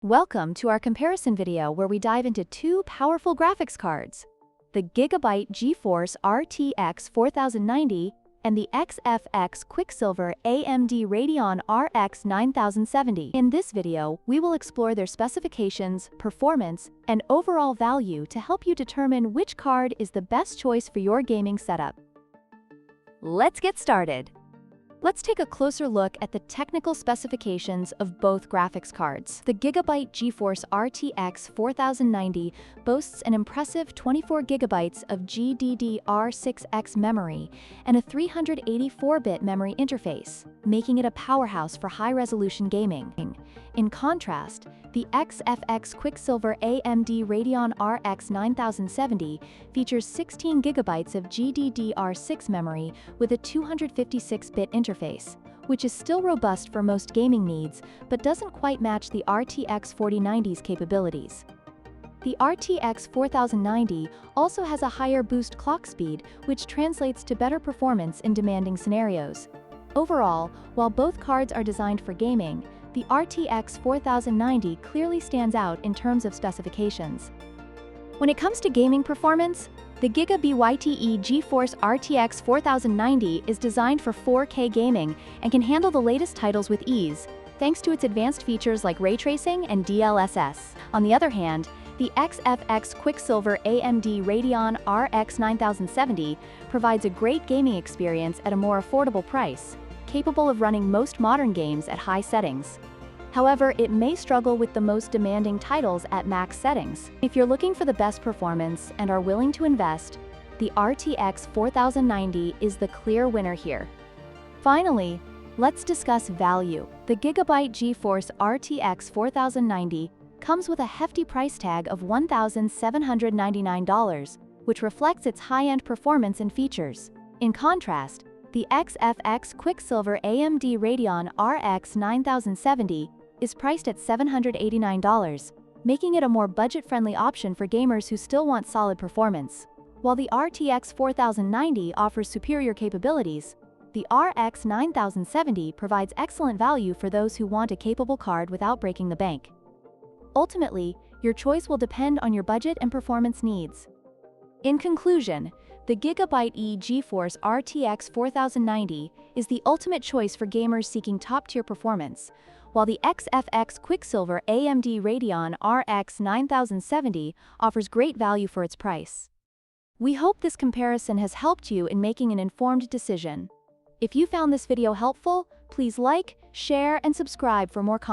Welcome to our comparison video where we dive into two powerful graphics cards, the GIGABYTE GeForce RTX 4090 and the XFX Quicksilver AMD Radeon RX 9070. In this video, we will explore their specifications, performance, and overall value to help you determine which card is the best choice for your gaming setup. Let's get started. Let's take a closer look at the technical specifications of both graphics cards. The GIGABYTE GeForce RTX 4090 boasts an impressive 24 GB of GDDR6X memory and a 384-bit memory interface, making it a powerhouse for high-resolution gaming. In contrast, the XFX Quicksilver AMD Radeon RX 9070 features 16 GB of GDDR6 memory with a 256-bit interface, which is still robust for most gaming needs but doesn't quite match the RTX 4090's capabilities. The RTX 4090 also has a higher boost clock speed, which translates to better performance in demanding scenarios. Overall, while both cards are designed for gaming, the RTX 4090 clearly stands out in terms of specifications. When it comes to gaming performance, the GIGABYTE GeForce RTX 4090 is designed for 4K gaming and can handle the latest titles with ease, thanks to its advanced features like ray tracing and DLSS. On the other hand, the XFX Quicksilver AMD Radeon RX 9070 provides a great gaming experience at a more affordable price, capable of running most modern games at high settings. However, it may struggle with the most demanding titles at max settings. If you're looking for the best performance and are willing to invest, the RTX 4090 is the clear winner here. Finally, let's discuss value. The GIGABYTE GeForce RTX 4090 comes with a hefty price tag of $1,799, which reflects its high-end performance and features. In contrast, the XFX Quicksilver AMD Radeon RX 9070 is priced at $789, making it a more budget-friendly option for gamers who still want solid performance. While the RTX 4090 offers superior capabilities, the RX 9070 provides excellent value for those who want a capable card without breaking the bank. Ultimately, your choice will depend on your budget and performance needs. In conclusion, the GIGABYTE GeForce RTX 4090 is the ultimate choice for gamers seeking top-tier performance, while the XFX Quicksilver AMD Radeon RX 9070 offers great value for its price. We hope this comparison has helped you in making an informed decision. If you found this video helpful, please like, share, and subscribe for more content.